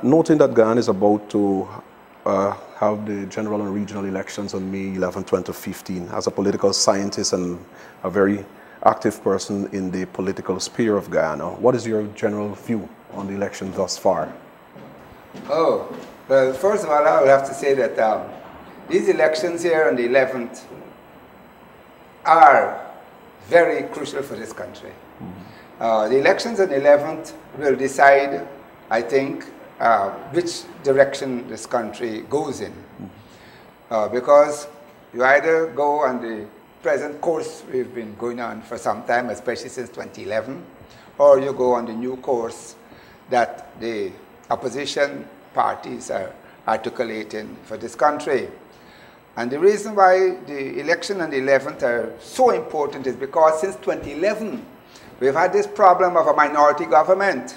Noting that Guyana is about to have the general and regional elections on May 11, 2015, as a political scientist and a very active person in the political sphere of Guyana, what is your general view on the election thus far? Oh, well, first of all, I would have to say that these elections here on the 11th are very crucial for this country. Mm-hmm. The elections on the 11th will decide, I think, which direction this country goes in. Mm-hmm. Because you either go on the present course we've been going on for some time, especially since 2011, or you go on the new course that the opposition parties are articulating for this country. And the reason why the election on the 11th are so important is because since 2011, we've had this problem of a minority government.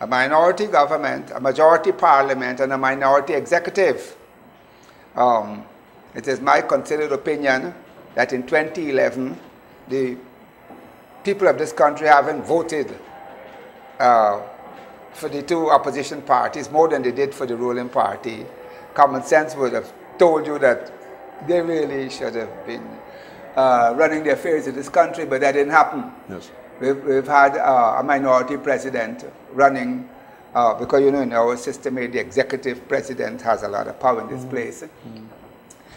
A minority government, a majority parliament, and a minority executive. It is my considered opinion that in 2011, the people of this country haven't voted for the two opposition parties more than they did for the ruling party. Common sense would have told you that they really should have been running the affairs of this country, but that didn't happen. Yes. We've had a minority president running, because you know in our system the executive president has a lot of power in this place. Mm-hmm.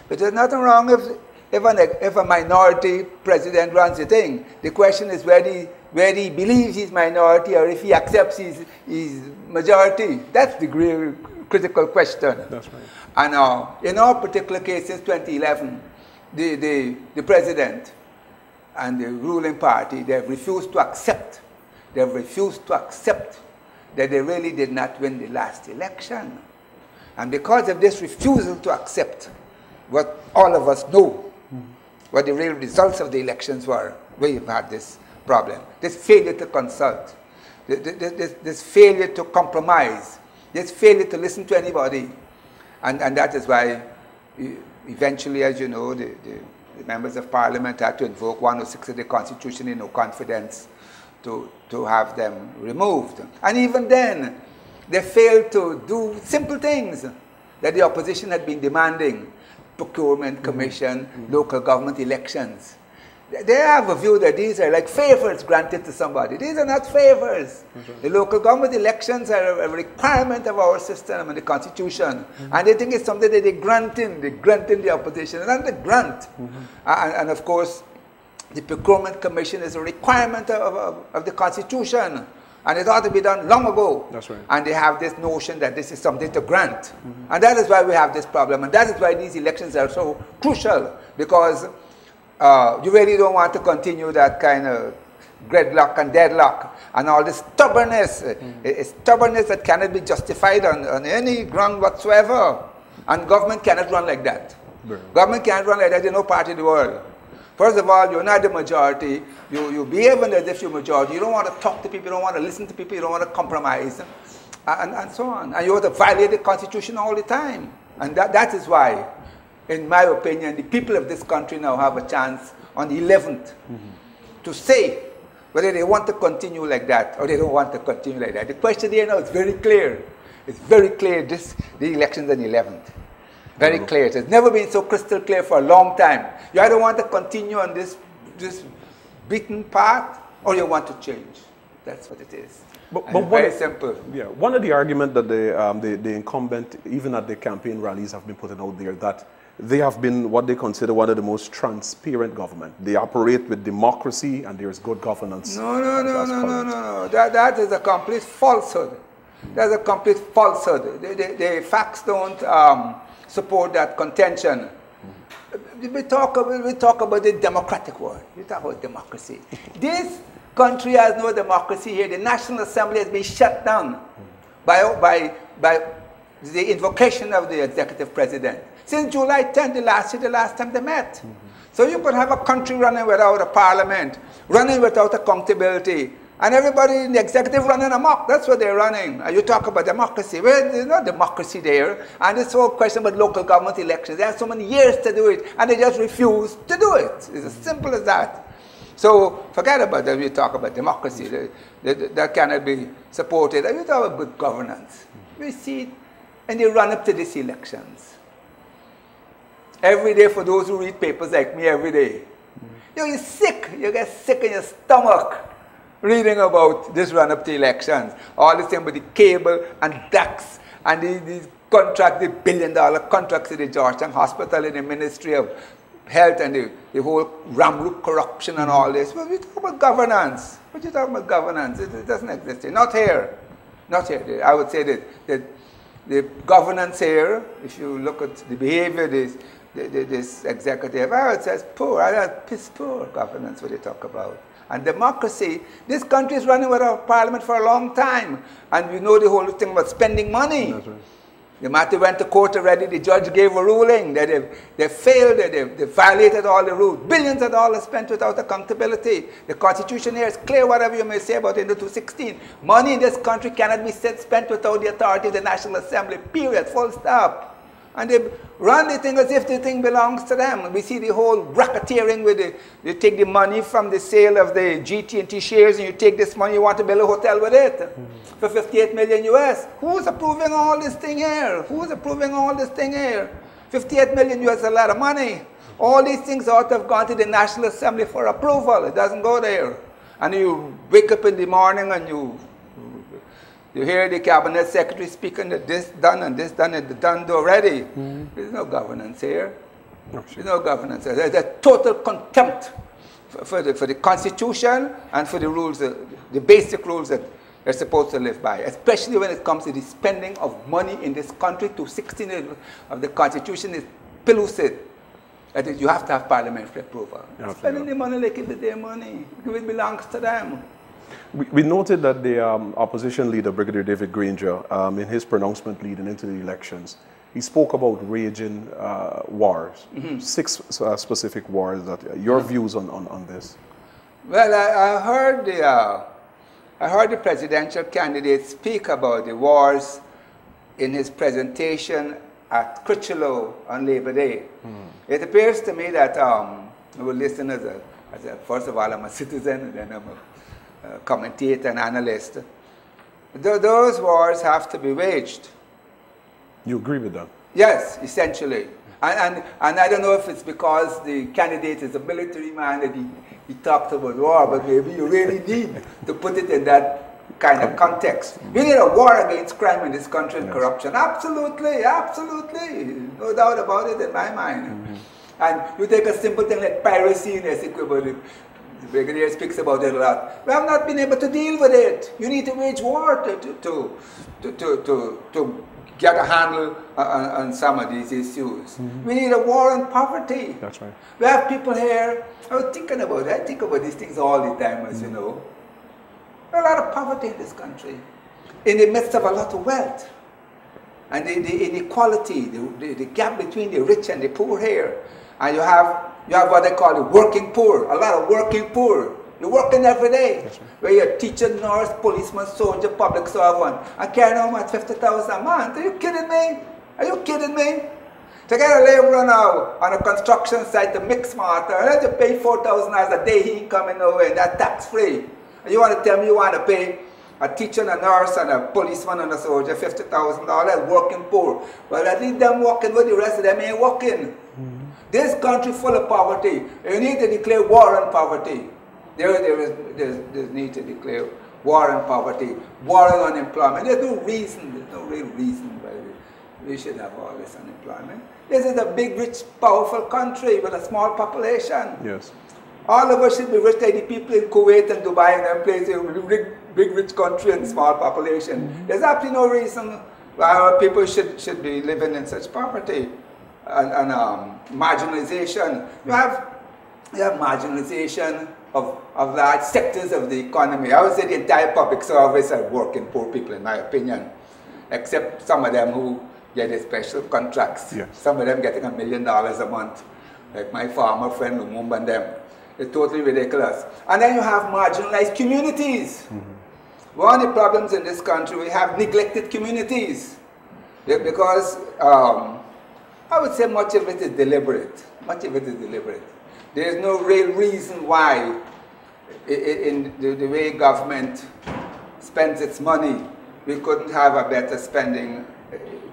But there's nothing wrong if a minority president runs the thing. The question is whether he believes he's minority or if he accepts his majority. That's the real critical question. That's right. And in our particular case, since 2011, the president and the ruling party, they've refused to accept that they really did not win the last election. And because of this refusal to accept what all of us know, what the real results of the elections were, we've had this problem. This failure to consult, this failure to compromise, this failure to listen to anybody. And that is why eventually, as you know, the members of parliament had to invoke 106 of the Constitution in no confidence to have them removed. And even then, they failed to do simple things that the opposition had been demanding: procurement commission, local government elections. They have a view that these are like favors granted to somebody. These are not favors. The local government elections are a requirement of our system and the Constitution. And they think it's something that they're granting the opposition, and not the grant. And of course, the procurement commission is a requirement of the Constitution. And it ought to be done long ago. That's right. And they have this notion that this is something to grant. And that is why we have this problem. And that is why these elections are so crucial, because you really don't want to continue that kind of gridlock and deadlock and all this stubbornness. Stubbornness that cannot be justified on any ground whatsoever. And government cannot run like that. Government can't run like that in no part of the world. First of all, you're not the majority. You behave as if you're majority. You don't want to talk to people. You don't want to listen to people. You don't want to compromise, and so on. And you want to violate the Constitution all the time. And that is why, in my opinion, the people of this country now have a chance on the 11th to say whether they want to continue like that or they don't want to continue like that. The question here now is very clear. It's very clear, the elections on the 11th. Very clear. It has never been so crystal clear for a long time. You either want to continue on this beaten path or you want to change. That's what it is. But very simple. Yeah, one of the arguments that the incumbent, even at the campaign rallies, have been putting out there, that they have been what they consider one of the most transparent government. They operate with democracy and there is good governance. No. That is a complete falsehood. That's a complete falsehood. The facts don't support that contention. We talk about the democratic world. We talk about democracy. This country has no democracy here. The National Assembly has been shut down by the invocation of the executive president. Since July 10th, the last time they met. So you could have a country running without a parliament, running without accountability, And everybody in the executive running amok. That's what they're running. And you talk about democracy. Well, there's no democracy there. And this whole question about local government elections, they have so many years to do it, and they just refuse to do it. It's as simple as that. So forget about that. We talk about democracy. That cannot be supported. And we talk about good governance. We see it in the run-up to these elections. Every day, for those who read papers like me every day, you're sick. You get sick in your stomach reading about this run-up to elections. All the same with the cable and DAX and these contracts, the billion-dollar contracts in the Georgetown Hospital in the Ministry of Health and the whole Ramrook corruption and all this. Well, we talk about governance. What are you talking about governance? It doesn't exist here. Not here. Not here. I would say that the governance here, if you look at the behavior, this executive, I would say it's poor. Piss poor governance, what they talk about. And democracy, this country is running without a parliament for a long time. And we know the whole thing about spending money. That's right. The matter went to court already. The judge gave a ruling that they failed, that they violated all the rules. Billions of dollars spent without accountability. The Constitution here is clear, whatever you may say about it in the 216. Money in this country cannot be spent without the authority of the National Assembly, period, full stop. And they run the thing as if the thing belongs to them. We see the whole racketeering with you take the money from the sale of the GT&T shares and you take this money, you want to build a hotel with it for 58 million US. Who's approving all this thing here? Who's approving all this thing here? 58 million US is a lot of money. All these things ought to have gone to the National Assembly for approval. It doesn't go there. And you wake up in the morning and you hear the cabinet secretary speaking that this done and this done and done already. There's no governance here. There's no governance. There's a total contempt for the Constitution and for the rules, the basic rules that they're supposed to live by, especially when it comes to the spending of money in this country. 216 of the Constitution is pellucid. That is, you have to have parliamentary approval. Spending the money like it's their money. It belongs to them. We noted that the opposition leader, Brigadier David Granger, in his pronouncement leading into the elections, he spoke about raging wars, 6 specific wars. Your views on this? Well, I heard the presidential candidate speak about the wars in his presentation at Critchlow on Labor Day. It appears to me that I will listen first of all, I'm a citizen, and then I'm a commentator and analyst. Those wars have to be waged. You agree with that? Yes, essentially. And I don't know if it's because the candidate is a military man that he talked about war, but maybe you really need to put it in that kind of context. We need a war against crime in this country and corruption. Absolutely, absolutely. No doubt about it in my mind. And you take a simple thing like piracy in its equivalent. The Brigadier speaks about it a lot. We have not been able to deal with it. You need to wage war to get a handle on some of these issues. We need a war on poverty. That's right. We have people here, I was thinking about it. I think about these things all the time, as you know. There's a lot of poverty in this country, in the midst of a lot of wealth. And the inequality, the gap between the rich and the poor here. And you have what they call the working poor, a lot of working poor. You're working every day. Right. Where you're a teacher, nurse, policeman, soldier, public servant, and carrying home at $50,000 a month. Are you kidding me? Are you kidding me? To get a laborer now on a construction site to mix smarter, and then to pay $4,000 a day, he ain't coming nowhere, and that's tax-free. And you want to tell me you want to pay a teacher and a nurse and a policeman and a soldier $50,000 working poor? Well, at least them working, but the rest of them ain't working. This country full of poverty. You need to declare war on poverty. There's need to declare war on poverty, war on unemployment. There's no real reason why we should have all this unemployment. This is a big, rich, powerful country with a small population. Yes. All of us should be rich like the people in Kuwait and Dubai and them places, big, rich country and small population. There's absolutely no reason why our people should be living in such poverty and marginalization. You have marginalization of large sectors of the economy. I would say the entire public service are working poor people, in my opinion, except some of them who get the special contracts. Yes. Some of them getting $1 million a month, like my farmer friend Lumumba and them. It's totally ridiculous. And then you have marginalized communities. One of the problems in this country, we have neglected communities. Because I would say much of it is deliberate. Much of it is deliberate. There is no real reason why, in the way government spends its money, we couldn't have a better spending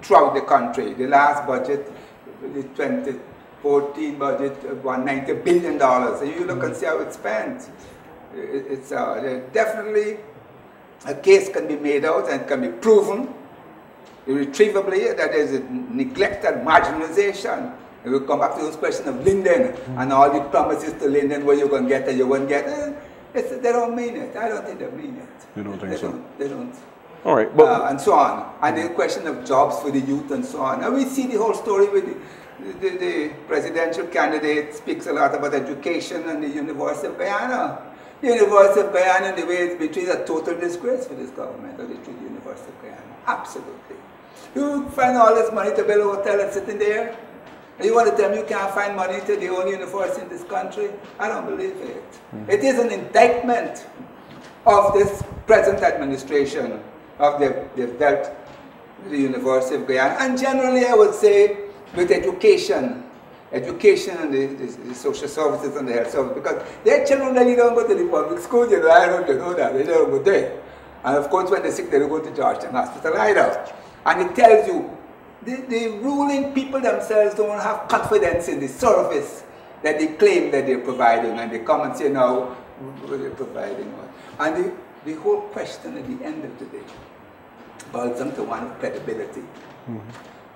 throughout the country. The last budget, the 2014 budget, $190 billion. And you look and see how it's spent. It's definitely a case can be made out and can be proven irretrievably that there is a neglect and marginalization. And we'll come back to this question of Linden and all the promises to Linden where you're going to get and you won't get it. They don't mean it. I don't think they mean it. You don't think so? They don't. All right. And so on. And the question of jobs for the youth and so on. And we see the whole story with the presidential candidate speaks a lot about education and the University of Guyana. The University of Guyana, in the way it's been treated, is a total disgrace for this government, or they treat the University of Guyana. Absolutely. You find all this money to build a hotel and sitting there, and you want to tell me you can't find money to the only university in this country? I don't believe it. It is an indictment of this present administration of they've dealt with the University of Guyana. And generally, I would say, with education and the social services and the health services, because their children really don't go to the public school, you know, I don't know that, they don't go there. And of course, when they're sick, they don't go to Georgetown Hospital either. And it tells you, the ruling people themselves don't have confidence in the service that they claim that they're providing, and they come and say, no, we're providing. And the whole question at the end of the day boils down to one of credibility.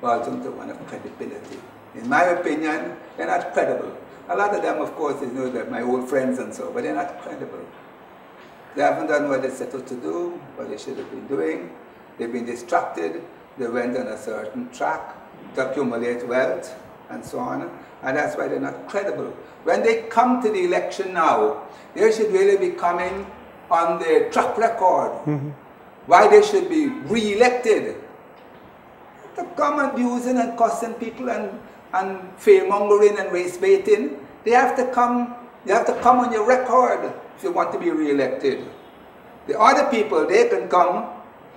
Boils down to one of credibility. In my opinion, they're not credible. A lot of them, of course, you know, they're my old friends and so, but they're not credible. They haven't done what they set out to do, what they should have been doing. They've been distracted. They went on a certain track to accumulate wealth and so on. And that's why they're not credible. When they come to the election now, they should really be coming on their track record. Why they should be re-elected. To come abusing and cussing people and fear-mongering and race-baiting, they have to come on your record if you want to be re-elected. The other people, they can come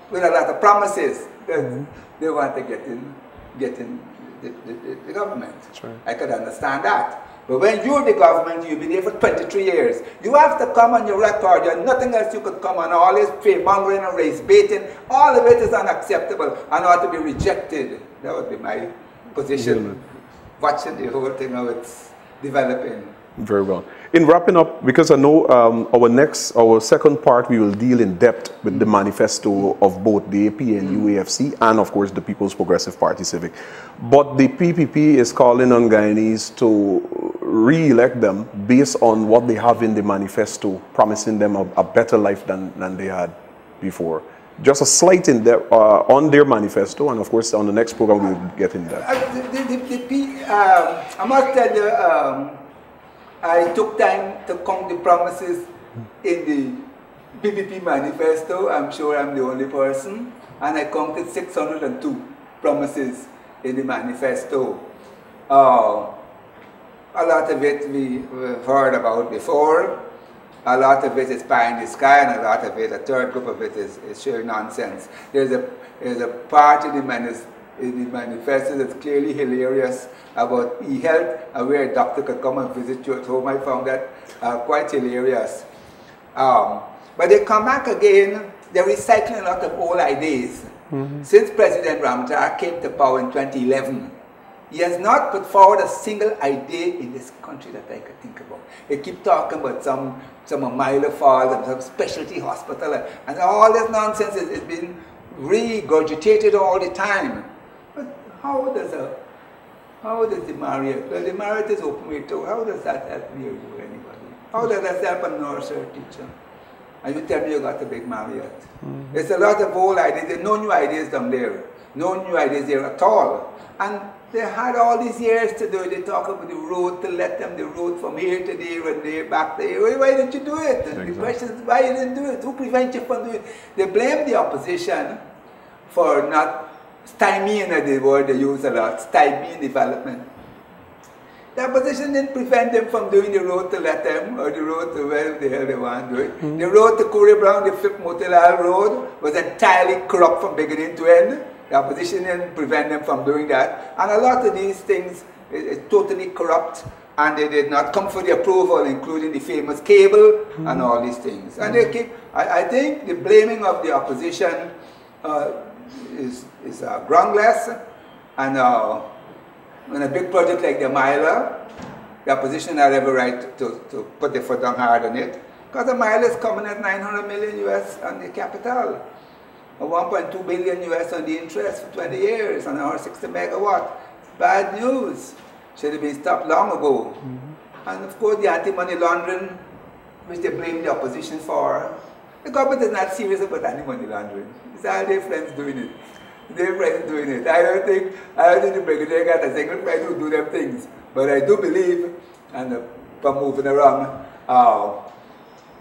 with a lot of promises because they want to get in the government. That's right. I could understand that. But when you're the government, you've been here for 23 years, you have to come on your record. There's nothing else you could come on. All this fear-mongering and race-baiting, all of it is unacceptable and ought to be rejected. That would be my position, watching the whole thing, how it's developing. Very well. In wrapping up, because I know our second part, we will deal in depth with the manifesto of both the AP and UAFC and, of course, the People's Progressive Party Civic. But the PPP is calling on Guyanese to re-elect them based on what they have in the manifesto, promising them a better life than they had before. Just a slight in depth on their manifesto, and of course, on the next program, we'll get in depth. I must tell you, I took time to count the promises in the PPP manifesto. I'm sure I'm the only person. And I counted 602 promises in the manifesto. A lot of it we've heard about before. A lot of it is pie in the sky, and a lot of it, a third group of it is sheer nonsense. There's a part in the manifesto that's clearly hilarious about e-health, and where a doctor could come and visit you at home. I found that quite hilarious. But they come back again, they're recycling a lot of old ideas. Since President Ramjar came to power in 2011, he has not put forward a single idea in this country that I could think about. They keep talking about some Milo Falls and some specialty hospital, and all this nonsense is being regurgitated all the time. But how does the Marriott? Well, the Marriott is open way too. How does that help me or you, anybody? How does that help a nurse or a teacher? And you tell me you got a big Marriott. There's a lot of old ideas. There's no new ideas down there. No new ideas there at all. And they had all these years to do it. They talk about the road, to let them the road from here to there and there, back there. Why didn't you do it? Exactly. The question is, why you didn't do it? Who prevents you from doing it? They blame the opposition for not stymieing, the word they use a lot, stymieing development. The opposition didn't prevent them from doing the road to Lethem or the road to where the hell they want to do it. The road to Corey Brown, the Fifth Motilal Road, was entirely corrupt from beginning to end. The opposition didn't prevent them from doing that. And a lot of these things is totally corrupt, and they did not come for the approval, including the famous cable and all these things. And they keep, I think the blaming of the opposition is groundless, and in a big project like the Mila, the opposition had every right to put their foot down hard on it, because the Mila is coming at 900 million US on the capital, 1.2 billion US on the interest for 20 years, on 160 megawatt. Bad news. Should have been stopped long ago. And of course the anti-money laundering, which they blame the opposition for, the government is not serious about anti-money laundering. It's all their friends doing it. Their friends doing it. I don't think the brigadier got a single friend who do them things. But I do believe, and from moving around,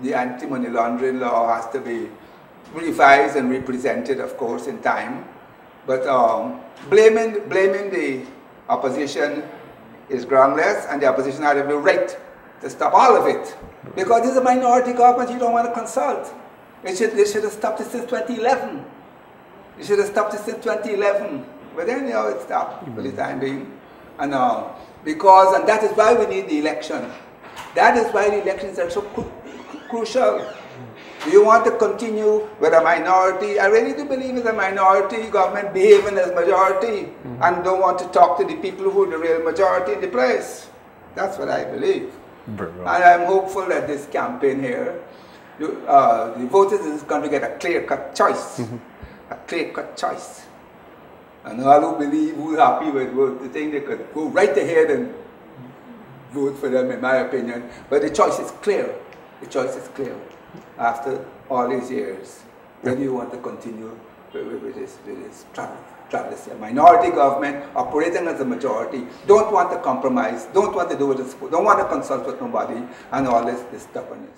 the anti-money laundering law has to be revised and represented, of course, in time. But blaming the opposition is groundless, and the opposition had every right to stop all of it. Because this is a minority government, you don't want to consult. They should have stopped it since 2011. They should have stopped it since 2011. But then, you know, it stopped for the time being. And and that is why we need the election. That is why the elections are so crucial. Do you want to continue with a minority? I really do believe it's a minority government behaving as majority and don't want to talk to the people who are the real majority in the place. That's what I believe. And I'm hopeful that this campaign here, the voters in this country get a clear-cut choice. A clear-cut choice. And all who believe, who are happy with the thing, they could go right ahead and vote for them, in my opinion. But the choice is clear. The choice is clear. After all these years, when you want to continue with this travel, a minority government operating as a majority, don't want to compromise, don't want to do this, don't want to consult with nobody, and all this stubbornness.